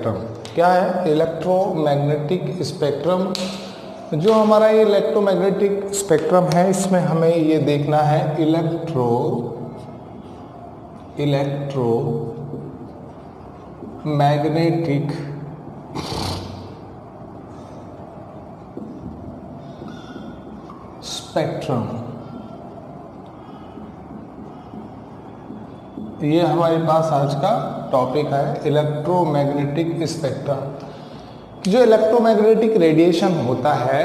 Spectrum. क्या है? Electromagnetic spectrum. जो हमारा ये इलेक्ट्रोमैग्नेटिक स्पेक्ट्रम है, इसमें हमें ये देखना है इलेक्ट्रोमैग्नेटिक स्पेक्ट्रम। ये हमारे पास आज का टॉपिक है, इलेक्ट्रोमैग्नेटिक स्पेक्ट्रम। जो इलेक्ट्रोमैग्नेटिक रेडिएशन होता है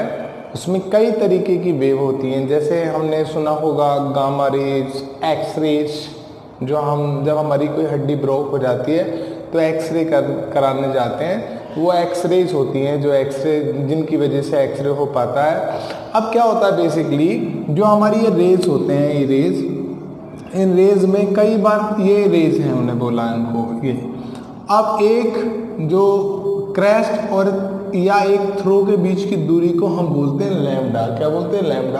उसमें कई तरीके की वेव होती हैं। जैसे हमने सुना होगा गामा रेज, एक्स रेज। जो हम जब हमारी कोई हड्डी ब्रोक हो जाती है तो एक्सरे कराने जाते हैं, वो एक्सरेज होती हैं, जो एक्सरे जिनकी वजह से एक्सरे हो पाता है। अब क्या होता है बेसिकली, जो हमारी ये रेज होते हैं, ये रेज, इन रेज में कई बार ये रेज हैं, उन्हें बोला इनको ये। अब एक जो क्रेस्ट और या एक थ्रो के बीच की दूरी को हम बोलते हैं लैम्डा। क्या बोलते हैं? लैम्डा।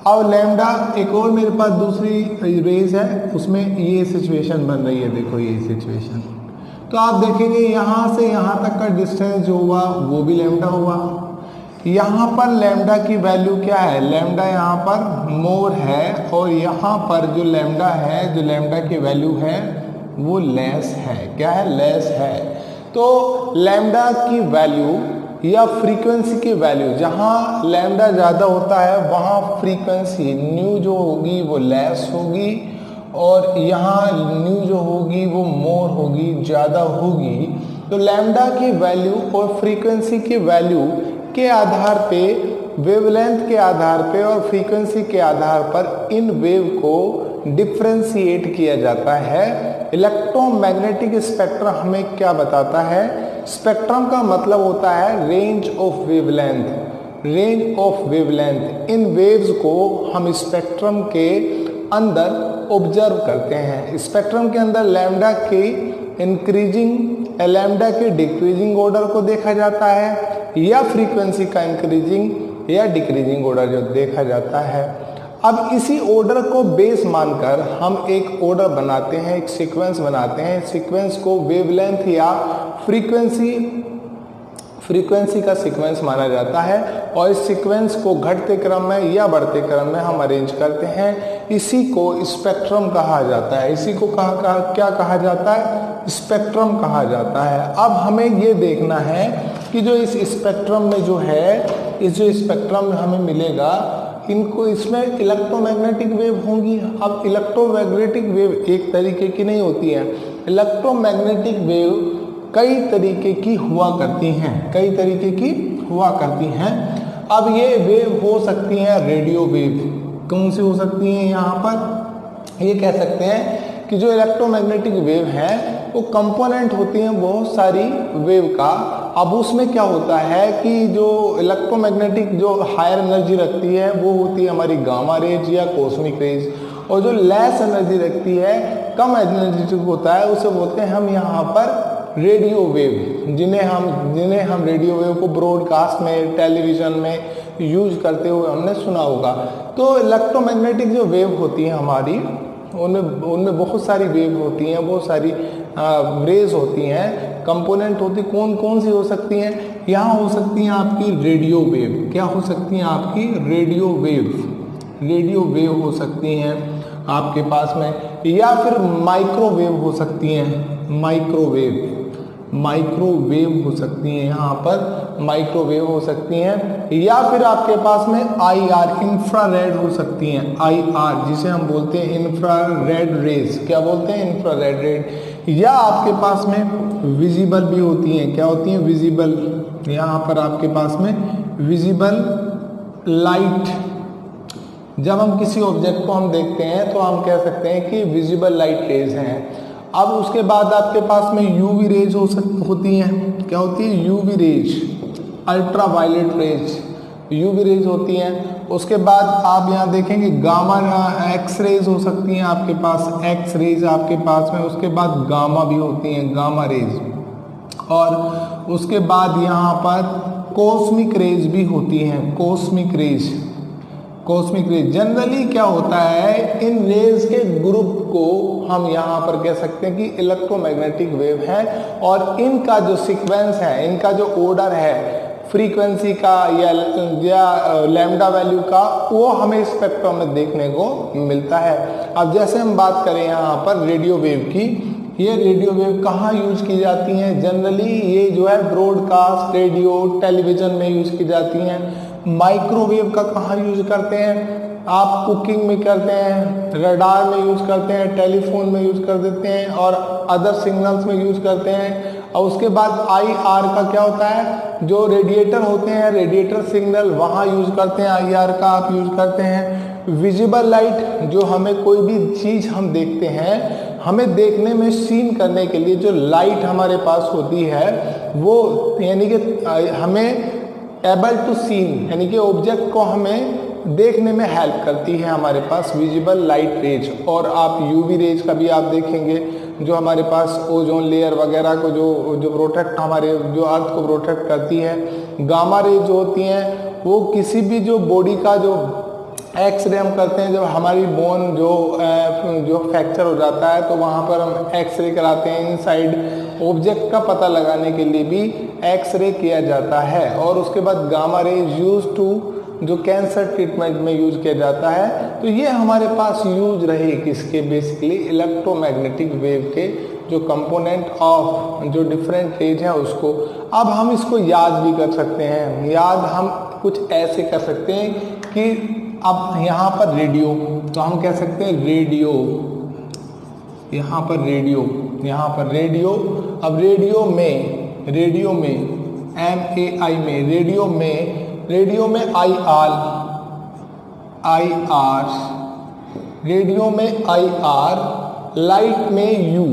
अब लैम्डा एक और मेरे पास दूसरी रेज है, उसमें ये सिचुएशन बन रही है। देखो ये सिचुएशन, तो आप देखेंगे यहाँ से यहाँ तक का डिस्टेंस जो हुआ वो भी लैम्डा हुआ। यहाँ पर लैम्डा की वैल्यू क्या है? लैम्डा यहाँ पर मोर है, और यहाँ पर जो लैम्डा है, जो लैम्डा की वैल्यू है वो लेस है। क्या है? लेस है। तो लैम्डा की वैल्यू या फ्रीक्वेंसी की वैल्यू, जहाँ लैम्डा ज़्यादा होता है वहाँ फ्रीक्वेंसी न्यू जो होगी वो लेस होगी, और यहाँ न्यू जो होगी वो मोर होगी, ज़्यादा होगी। तो लैम्डा की वैल्यू और फ्रीक्वेंसी की वैल्यू के आधार पे, वेवलेंथ के आधार पे और फ्रीक्वेंसी के आधार पर इन वेव को डिफ्रेंशिएट किया जाता है। इलेक्ट्रोमैग्नेटिक स्पेक्ट्रम हमें क्या बताता है? स्पेक्ट्रम का मतलब होता है range of wavelength. Range of wavelength, in waves को हम स्पेक्ट्रम के अंदर ऑब्जर्व करते हैं। स्पेक्ट्रम के अंदर लैम्डा के इंक्रीजिंग, लैम्डा के डिक्रीजिंग ऑर्डर को देखा जाता है, या फ्रीक्वेंसी का इंक्रीजिंग या डिक्रीजिंग ऑर्डर जो देखा जाता है। अब इसी ऑर्डर को बेस मानकर हम एक ऑर्डर बनाते हैं, एक सीक्वेंस बनाते हैं। सीक्वेंस को वेवलेंथ या फ्रीक्वेंसी का सीक्वेंस माना जाता है, और इस सीक्वेंस को घटते क्रम में या बढ़ते क्रम में हम अरेंज करते हैं। इसी को स्पेक्ट्रम कहा जाता है। इसी को क्या कहा जाता है? स्पेक्ट्रम कहा जाता है। अब हमें ये देखना है कि जो इस स्पेक्ट्रम में जो है, इस जो स्पेक्ट्रम में हमें मिलेगा, इनको, इसमें इलेक्ट्रोमैग्नेटिक वेव होंगी। अब इलेक्ट्रोमैग्नेटिक वेव एक तरीके की नहीं होती है। इलेक्ट्रोमैग्नेटिक वेव कई तरीके की हुआ करती हैं, कई तरीके की हुआ करती हैं। अब ये वेव हो सकती हैं रेडियो वेव। कौन सी हो सकती हैं? यहाँ पर ये कह सकते हैं कि जो इलेक्ट्रोमैग्नेटिक वेव है वो कंपोनेंट होती हैं बहुत सारी वेव का। अब उसमें क्या होता है कि जो इलेक्ट्रोमैग्नेटिक जो हायर एनर्जी रखती है वो होती है हमारी गामा रेज या कॉस्मिक रेज, और जो लेस एनर्जी रखती है, कम एनर्जेटिक होता है, उसे बोलते हैं हम यहाँ पर रेडियो वेव, जिन्हें हम रेडियो वेव को ब्रॉडकास्ट में, टेलीविजन में यूज करते हुए हमने सुना होगा। तो इलेक्ट्रोमैग्नेटिक जो वेव होती है हमारी, उनमें बहुत सारी वेव होती हैं, बहुत सारी रेज होती हैं, कंपोनेंट होती। कौन सी हो सकती हैं? यहाँ हो सकती हैं आपकी रेडियो वेव। क्या हो सकती हैं आपकी? Radio wave. रेडियो वेव हो सकती हैं आपके पास में, या फिर माइक्रोवेव हो सकती हैं। माइक्रोवेव हो सकती हैं, यहाँ पर माइक्रोवेव हो सकती हैं, या फिर आपके पास में IR, इंफ्रारेड हो सकती हैं। IR जिसे हम बोलते हैं इंफ्रारेड रेज। क्या बोलते हैं? Infrared red. या आपके पास में विजिबल भी होती हैं। क्या होती हैं? विजिबल। यहाँ पर आपके पास में विजिबल लाइट, जब हम किसी ऑब्जेक्ट को हम देखते हैं तो हम कह सकते हैं कि विजिबल लाइट रेज हैं। अब उसके बाद आपके पास में यूवी रेज होती हैं। क्या होती है? UV rays, ultraviolet rays, UV rays होती हैं। उसके बाद आप यहाँ देखेंगे गामा एक्स रेज हो सकती हैं आपके पास, एक्स रेज आपके पास में। उसके बाद गामा भी होती हैं, गामा रेज, और उसके बाद यहाँ पर कॉस्मिक रेज भी होती हैं, cosmic rays. Cosmic rays. Generally क्या होता है, इन रेज के ग्रुप को हम यहाँ पर कह सकते हैं कि इलेक्ट्रोमैग्नेटिक वेव है, और इनका जो सीक्वेंस है, इनका जो ऑर्डर है फ्रीक्वेंसी का या लैम्डा वैल्यू का, वो हमें स्पेक्ट्रम में देखने को मिलता है। अब जैसे हम बात करें यहाँ पर रेडियो वेव की, ये रेडियो वेव कहाँ यूज की जाती हैं? जनरली ये जो है ब्रॉडकास्ट, रेडियो, टेलीविजन में यूज की जाती हैं। माइक्रोवेव का कहाँ यूज करते हैं? आप कुकिंग में करते हैं, रडार में यूज करते हैं, टेलीफोन में यूज कर देते हैं, और अदर सिग्नल्स में यूज करते हैं। और उसके बाद IR का क्या होता है? जो रेडिएटर होते हैं, रेडिएटर सिग्नल, वहाँ यूज करते हैं, IR का आप यूज करते हैं। विजिबल लाइट, जो हमें कोई भी चीज़ हम देखते हैं, हमें देखने में सीन करने के लिए जो लाइट हमारे पास होती है, वो यानी कि हमें एबल टू सीन, यानी कि ऑब्जेक्ट को हमें देखने में हेल्प करती है हमारे पास विजिबल लाइट रेज। और आप UV रेज का भी आप देखेंगे, जो हमारे पास ओजोन लेयर वगैरह को जो प्रोटेक्ट, हमारे जो अर्थ को प्रोटेक्ट करती है। गामा रेज जो होती हैं, वो किसी भी जो बॉडी का जो एक्सरे हम करते हैं, जब हमारी बोन जो फ्रैक्चर हो जाता है, तो वहाँ पर हम एक्सरे कराते हैं। इनसाइड ऑब्जेक्ट का पता लगाने के लिए भी एक्सरे किया जाता है। और उसके बाद गामा रेज यूज टू, जो कैंसर ट्रीटमेंट में यूज किया जाता है। तो ये हमारे पास यूज रहे किसके? बेसिकली इलेक्ट्रोमैग्नेटिक वेव के जो कंपोनेंट ऑफ जो डिफरेंट रेज है उसको। अब हम इसको याद भी कर सकते हैं। याद हम कुछ ऐसे कर सकते हैं कि अब यहाँ पर रेडियो, तो हम कह सकते हैं रेडियो, यहाँ पर रेडियो, यहाँ पर रेडियो। अब रेडियो में MAI में, रेडियो में IR, रेडियो में IR, लाइट में U,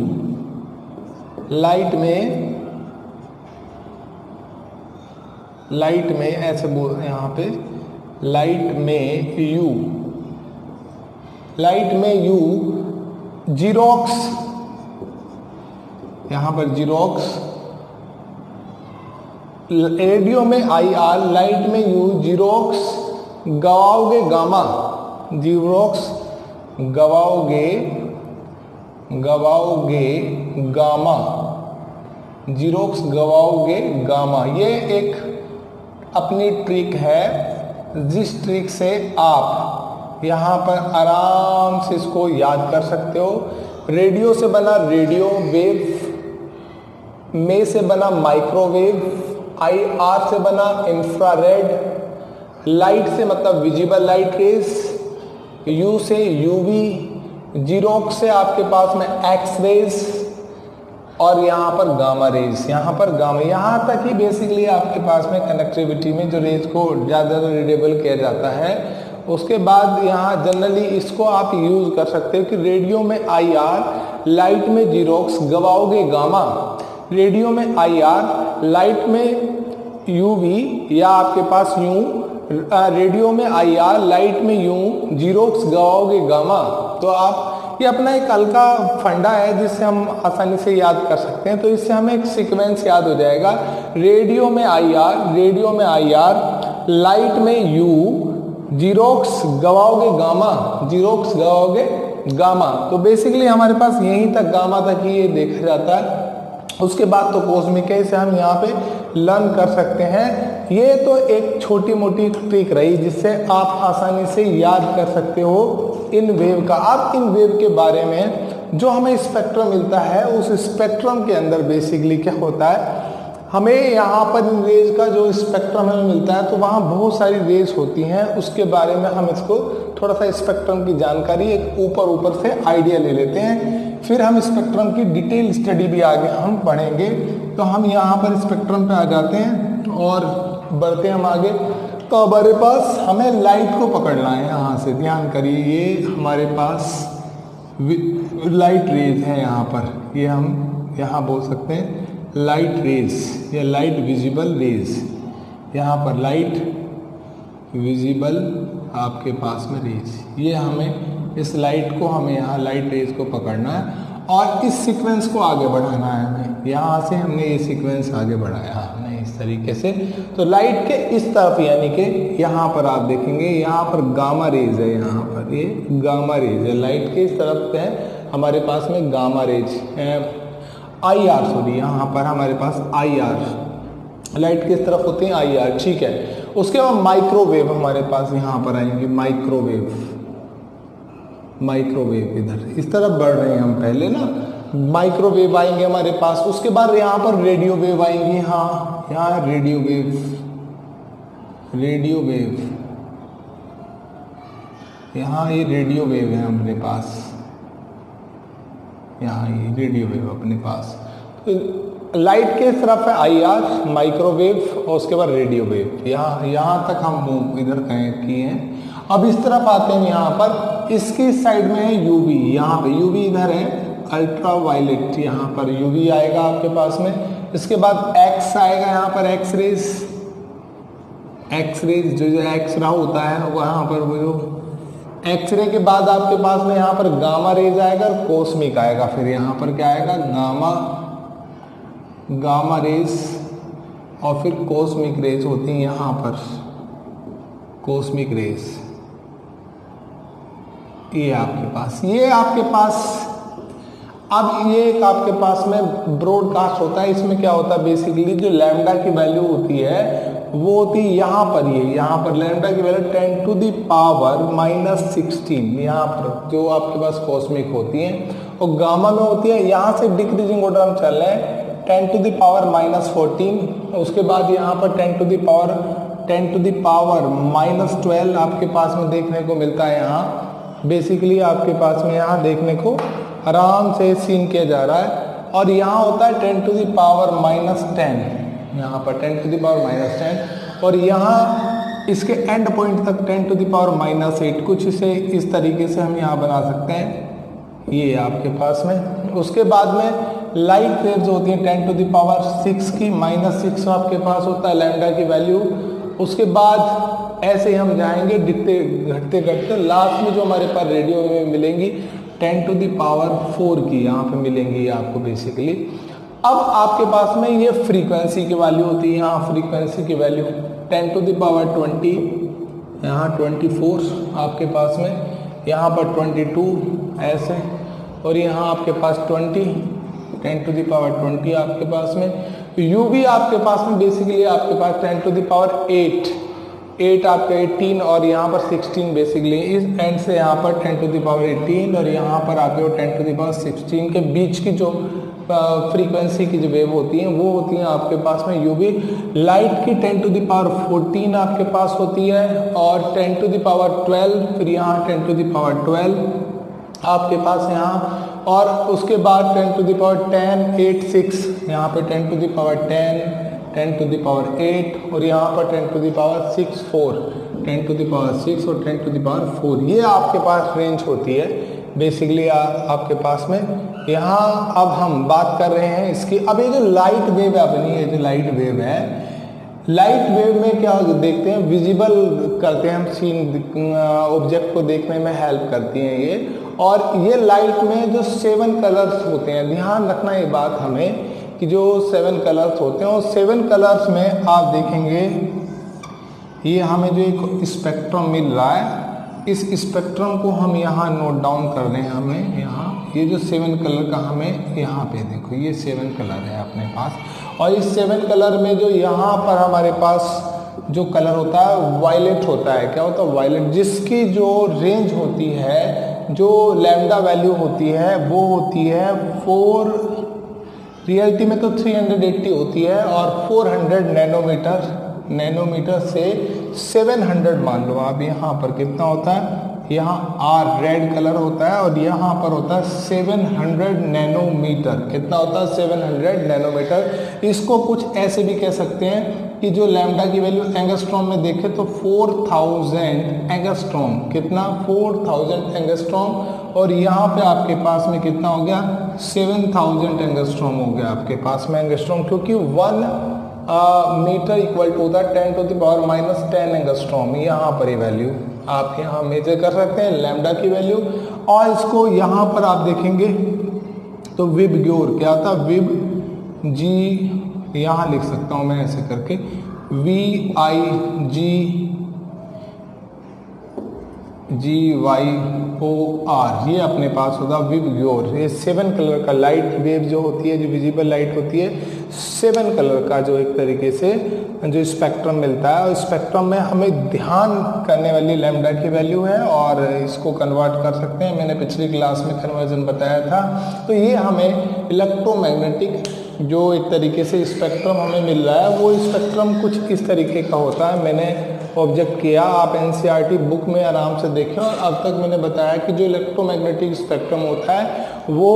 लाइट में ऐसे बोल यहाँ पे, लाइट में U, जीरोक्स, यहाँ पर जीरोक्स, रेडियो में IR, लाइट में U, जीरोक्स गवाओगे गामा, जीरोक्स गवाओगे गामा, जीरोक्स गवाओगे गामा। ये एक अपनी ट्रिक है, जिस ट्रिक से आप यहाँ पर आराम से इसको याद कर सकते हो। रेडियो से बना रेडियो वेव, में से बना माइक्रोवेव, IR से बना इंफ्रारेड, लाइट से मतलब विजिबल लाइट रेज, U से UV, जीरोक्स से आपके पास में एक्स रेज, और यहाँ पर गामा रेज, यहाँ पर गामा। यहाँ तक ही बेसिकली आपके पास में कनेक्टिविटी में जो रेज को ज़्यादा रीडेबल किया जाता है। उसके बाद यहाँ जनरली इसको आप यूज़ कर सकते हो कि रेडियो में IR, लाइट में जीरोक्स गवाओगे गामा, रेडियो में IR, लाइट में UV, या आपके पास रेडियो में IR, लाइट में U, जीरोक्स गवाओगे गामा। तो आप ये अपना एक हल्का फंडा है जिससे हम आसानी से याद कर सकते हैं। तो इससे हमें एक सीक्वेंस याद हो जाएगा, रेडियो में IR, लाइट में U, जीरोक्स गवाओगे गामा, तो बेसिकली हमारे पास यहीं तक गामा तक ही ये देखा जाता है। उसके बाद तो कॉस्मिक है, इसे हम यहाँ पे लर्न कर सकते हैं। ये तो एक छोटी मोटी ट्रिक रही जिससे आप आसानी से याद कर सकते हो इन वेव का। अब इन वेव के बारे में जो हमें स्पेक्ट्रम मिलता है, उस स्पेक्ट्रम के अंदर बेसिकली क्या होता है, हमें यहाँ पर इन रेज का जो स्पेक्ट्रम हमें मिलता है, तो वहाँ बहुत सारी रेज होती हैं। उसके बारे में हम इसको थोड़ा सा स्पेक्ट्रम की जानकारी एक ऊपर से आइडिया ले लेते हैं, फिर हम स्पेक्ट्रम की डिटेल स्टडी भी आगे हम पढ़ेंगे। तो हम यहाँ पर स्पेक्ट्रम पे आ जाते हैं और बढ़ते हम आगे। तो हमारे पास हमें लाइट को पकड़ना है, यहाँ से ध्यान करिए, ये हमारे पास लाइट रेज है। यहाँ पर ये हम यहाँ बोल सकते हैं लाइट रेज या लाइट विजिबल रेज। यहाँ पर लाइट विजिबल आपके पास में रेज, ये हमें इस लाइट को, हमें यहाँ लाइट रेज को पकड़ना है और इस सीक्वेंस को आगे बढ़ाना है हमें। यहाँ से हमने ये सीक्वेंस आगे बढ़ाया, हमने इस तरीके से। तो लाइट के इस तरफ यानी कि यहाँ पर आप देखेंगे यहाँ पर गामा रेज है, यहाँ पर ये गामा रेज है, लाइट के इस तरफ है हमारे पास में gamma rays I R, sorry यहाँ पर हमारे पास आई आर, लाइट किस तरफ होती है आई आर, ठीक है। उसके बाद माइक्रोवेव हमारे पास यहाँ पर आएंगे, माइक्रोवेव, माइक्रोवेव इधर इस तरफ बढ़ रहे हैं हम पहले ना, माइक्रोवेव आएंगे हमारे पास। उसके बाद यहाँ पर रेडियो वेव आएंगी, हाँ यहाँ रेडियो वेव, रेडियो वेव, यहाँ ये रेडियो वेव है अपने पास, यहाँ ये रेडियो वेव अपने पास। तो लाइट के तरफ है आई आर, माइक्रोवेव और उसके बाद रेडियो वेव, यहाँ तक हम इधर किए हैं। अब इस तरफ आते हैं, यहाँ पर इसकी साइड में है यूवी, यहाँ पे यूवी इधर है, अल्ट्रा वायलेट, यहाँ पर यूवी आएगा आपके पास में। इसके बाद एक्स आएगा, यहाँ पर एक्स रेज, एक्स रेज जो एक्स रा होता है वहाँ पर वो जो एक्सरे के बाद आपके पास में यहाँ पर गामा रेज आएगा और कोस्मिक आएगा। फिर यहाँ पर क्या आएगा गामा रेज और फिर कोस्मिक रेज होती हैं यहाँ पर, कोस्मिक रेज ये आपके पास अब ये एक आपके पास में ब्रॉडकास्ट होता है। इसमें क्या होता है बेसिकली जो लैम्डा की वैल्यू होती है वो होती है यहाँ पर, ये यहाँ पर लैम्डा की वैल्यू 10 टू द पावर -16 यहाँ पर जो आपके पास कॉस्मिक होती है, और गामा में होती है यहाँ से डिक्रीजिंग ऑर्डर हम चल रहे हैं 10 टू द पावर -14, उसके बाद यहाँ पर 10 टू द पावर -12 आपके पास में देखने को मिलता है। यहाँ बेसिकली आपके पास में यहाँ देखने को आराम से सीन किया जा रहा है। और यहाँ होता है 10 टू द पावर -10, यहाँ पर 10 टू द पावर -10, और यहाँ इसके एंड पॉइंट तक 10 टू द पावर -8, कुछ इसे इस तरीके से हम यहाँ बना सकते हैं, ये आपके पास में। उसके बाद में लाइट वेव्स होती हैं 10 टू द पावर 6 की, -6 आपके पास होता है लैम्डा की वैल्यू। उसके बाद ऐसे ही हम जाएंगे घटते घटते लास्ट में जो हमारे पास रेडियो में मिलेंगी 10 टू द पावर 4 की यहाँ पे मिलेंगी आपको बेसिकली। अब आपके पास में ये फ्रीक्वेंसी की वैल्यू होती है, यहाँ फ्रीक्वेंसी की वैल्यू 10 टू द पावर 20, यहाँ 24 आपके पास में, यहाँ पर 22 ऐसे, और यहाँ आपके पास 10 टू द पावर 20 आपके पास में। यू भी आपके पास में बेसिकली आपके पास 10 टू द पावर 8 आपका 18, और यहाँ पर 16 बेसिकली इस एंड से यहाँ पर 10 टू द पावर 18 और यहाँ पर आपके 10 टू द पावर 16 के बीच की जो फ्रीक्वेंसी की जो वेव होती हैं वो होती हैं आपके पास में यूवी। लाइट की 10 टू द पावर 14 आपके पास होती है, और 10 टू द पावर 12, फिर यहाँ 10 टू द पावर 12 आपके पास यहाँ, और उसके बाद 10 टू द पावर 10 8 6, यहाँ पे 10 to the power 10 to the power 8, और यहाँ पर 10 to the power 6 4, 10 to the power 6 और 10 टू द पावर 4, ये आपके पास रेंज होती है बेसिकली आपके पास में। यहाँ अब हम बात कर रहे हैं इसकी, अब ये जो लाइट वेव है अपनी, ये जो लाइट वेव है, लाइट वेव में क्या देखते हैं विजिबल करते हैं हम, सीन ऑब्जेक्ट को देखने में हेल्प करती हैं ये। और ये लाइट में जो 7 कलर्स होते हैं, ध्यान रखना ये बात हमें कि जो 7 कलर्स होते हैं, उस 7 कलर्स में आप देखेंगे ये हमें जो एक स्पेक्ट्रम मिल रहा है, इस स्पेक्ट्रम को हम यहाँ नोट डाउन कर रहे हैं। हमें यहाँ ये जो 7 कलर का हमें यहाँ पे देखो ये 7 कलर है अपने पास, और इस 7 कलर में जो यहाँ पर हमारे पास जो कलर होता है वायलेट होता है। क्या होता है वायलेट, जिसकी जो रेंज होती है, जो लैम्डा वैल्यू होती है वो होती है 4, रियलिटी में तो 380 होती है, और 400 नैनोमीटर से 700 मान लो आप। यहाँ पर कितना होता है, यहाँ आर रेड कलर होता है, और यहाँ पर होता है 700 नैनोमीटर। कितना होता है 700 नैनोमीटर। इसको कुछ ऐसे भी कह सकते हैं कि जो लैम्डा की वैल्यू एंगस्ट्रॉम में देखे तो 4000 एंगस्ट्रॉम, कितना 4000 एंगस्ट्रॉम, और यहाँ पे आपके पास में कितना हो गया 7000 एंगस्ट्रॉम हो गया आपके पास में एंगस्ट्रॉम, क्योंकि 1 मीटर इक्वल टू होता है 10 टू द पावर -10 एंगस्ट्रॉम। यहाँ पर ये वैल्यू आप यहाँ मेजर कर सकते हैं लैम्डा की वैल्यू। और इसको यहाँ पर आप देखेंगे तो विब ग्योर क्या था, विब यहाँ लिख सकता हूँ मैं ऐसे करके VIGGYOR, ये अपने पास होगा विबग्योर। ये 7 कलर का लाइट वेव जो होती है, जो विजिबल लाइट होती है, 7 कलर का जो एक तरीके से जो स्पेक्ट्रम मिलता है, और स्पेक्ट्रम में हमें ध्यान करने वाली लैम्डा की वैल्यू है और इसको कन्वर्ट कर सकते हैं। मैंने पिछली क्लास में कन्वर्जन बताया था। तो ये हमें इलेक्ट्रोमैग्नेटिक जो एक तरीके से स्पेक्ट्रम हमें मिल रहा है, वो स्पेक्ट्रम कुछ इस तरीके का होता है। मैंने ऑब्जेक्ट किया, आप एनसीईआरटी बुक में आराम से देखें। और अब तक मैंने बताया कि जो इलेक्ट्रोमैग्नेटिक स्पेक्ट्रम होता है वो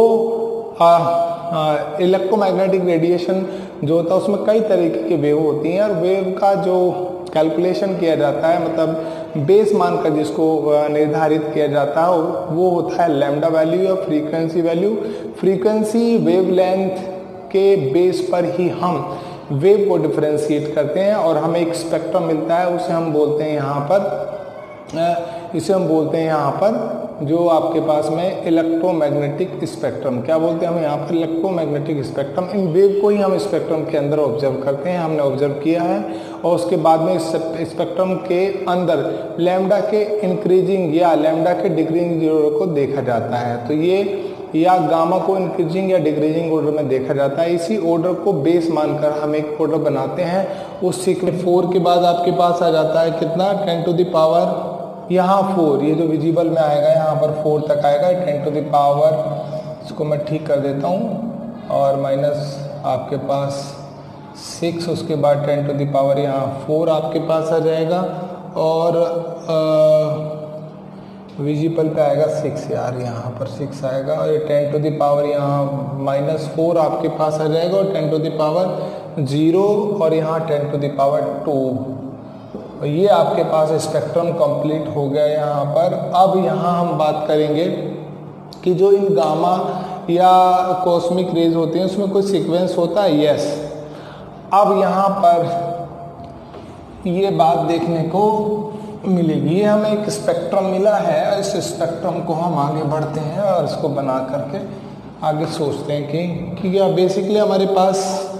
इलेक्ट्रोमैग्नेटिक रेडिएशन जो होता है उसमें कई तरीके की वेव होती हैं, और वेव का जो कैलकुलेशन किया जाता है, मतलब बेस मानकर जिसको निर्धारित किया जाता है, वो होता है लैम्डा वैल्यू या फ्रीक्वेंसी वैल्यू। फ्रीक्वेंसी वेवलेंथ के बेस पर ही हम वेव को डिफरेंशिएट करते हैं और हमें एक स्पेक्ट्रम मिलता है, उसे हम बोलते हैं यहाँ पर जो आपके पास में इलेक्ट्रोमैग्नेटिक स्पेक्ट्रम। क्या बोलते हैं हम यहाँ पर? Electromagnetic spectrum. इन वेव को ही हम स्पेक्ट्रम के अंदर ऑब्जर्व करते हैं, हमने ऑब्जर्व किया है। और उसके बाद में स्पेक्ट्रम के अंदर लैम्डा के इंक्रीजिंग या लैम्डा के डिक्रीजिंग ऑर्डर को देखा जाता है। तो ये या गामा को इंक्रीजिंग या डिक्रीजिंग ऑर्डर में देखा जाता है। इसी ऑर्डर को बेस मानकर हम एक ऑर्डर बनाते हैं। उस सीक्वेंस 4 के बाद आपके पास आ जाता है कितना? 10 टू द पावर यहाँ 4, ये जो विजिबल में आएगा यहाँ पर 4 तक आएगा। 10 टू द पावर, इसको मैं ठीक कर देता हूँ, और माइनस आपके पास 6, उसके बाद 10 टू द पावर यहाँ 4 आपके पास आ जाएगा। और विजिबल पे आएगा 6 यार, यहाँ पर 6 आएगा। और ये 10 टू द पावर यहाँ -4 आपके पास आ जाएगा, और 10 टू द पावर 0, और यहाँ 10 टू द पावर 2। ये आपके पास स्पेक्ट्रम कंप्लीट हो गया यहाँ पर। अब यहाँ हम बात करेंगे कि जो इन गामा या कॉस्मिक रेज होती हैं उसमें कोई सीक्वेंस होता है। यस, अब यहाँ पर ये बात देखने को मिलेगी। ये हमें एक स्पेक्ट्रम मिला है, इस स्पेक्ट्रम को हम आगे बढ़ते हैं और इसको बना करके आगे सोचते हैं कि क्या बेसिकली हमारे पास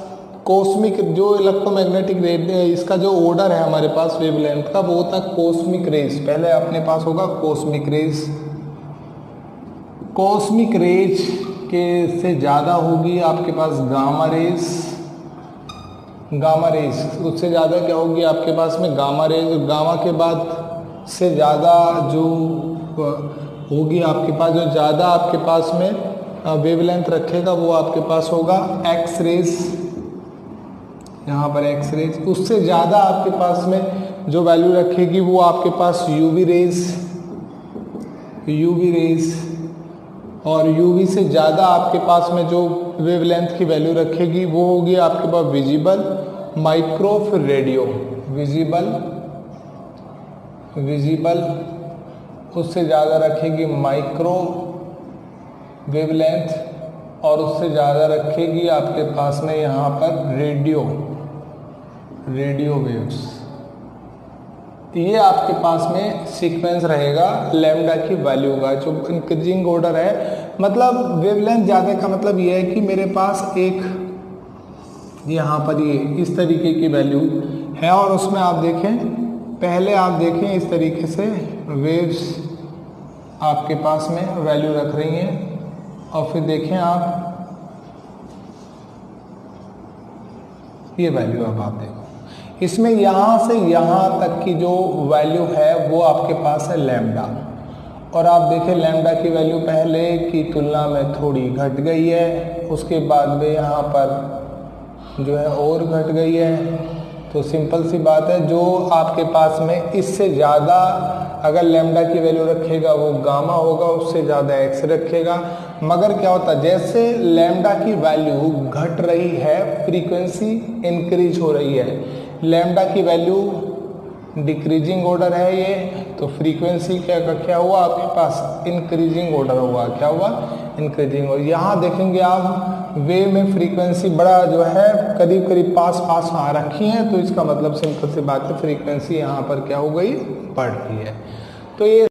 कॉस्मिक जो इलेक्ट्रोमैग्नेटिक रेड, इसका जो ऑर्डर है हमारे पास वेवलेंथ का, वो होता है कॉस्मिक रेज। पहले अपने पास होगा कॉस्मिक रेज। कॉस्मिक रेज के से ज़्यादा होगी आपके पास गामा रेज। गामा रेज उससे ज़्यादा क्या होगी आपके पास में? Gamma rays. गामा के बाद से ज़्यादा जो होगी आपके पास, जो ज़्यादा आपके पास में वेवलेंथ रखेगा, वो आपके पास होगा एक्स रेज। यहाँ पर एक्स रेज। उससे ज़्यादा आपके पास में जो वैल्यू रखेगी वो आपके पास यूवी रेज। और यूवी से ज़्यादा आपके पास में जो वेवलेंथ की वैल्यू रखेगी वो होगी आपके पास विजिबल, माइक्रो, फिर रेडियो। विजिबल उससे ज़्यादा रखेगी माइक्रो वेवलेंथ, और उससे ज़्यादा रखेगी आपके पास में यहाँ पर रेडियो वेव्स। ये आपके पास में सीक्वेंस रहेगा लैम्डा की वैल्यू का, जो इंक्रीजिंग ऑर्डर है। मतलब वेवलेंथ ज़्यादा का मतलब ये है कि मेरे पास एक यहाँ पर ये इस तरीके की वैल्यू है, और उसमें आप देखें, पहले आप देखें इस तरीके से वेव्स आपके पास में वैल्यू रख रही हैं, और फिर देखें आप ये वैल्यू। अब आप देखो इसमें यहाँ से यहाँ तक की जो वैल्यू है वो आपके पास है लैम्डा, और आप देखें लैम्डा की वैल्यू पहले की तुलना में थोड़ी घट गई है, उसके बाद में यहाँ पर जो है और घट गई है। तो सिंपल सी बात है, जो आपके पास में इससे ज़्यादा अगर लैम्डा की वैल्यू रखेगा वो गामा होगा, उससे ज़्यादा एक्स रखेगा। मगर क्या होता है, जैसे लैम्डा की वैल्यू घट रही है, फ्रीक्वेंसी इंक्रीज हो रही है। लैम्डा की वैल्यू डिक्रीजिंग ऑर्डर है ये, तो फ्रीक्वेंसी क्या हुआ आपके पास? इंक्रीजिंग ऑर्डर हुआ। क्या हुआ? इंक्रीजिंग। और यहाँ देखेंगे आप वेव में फ्रीक्वेंसी बड़ा जो है करीब करीब पास आ रखी है, तो इसका मतलब सिंपल सी बात है फ्रीक्वेंसी यहाँ पर क्या हो गई? बढ़ रही है। तो ये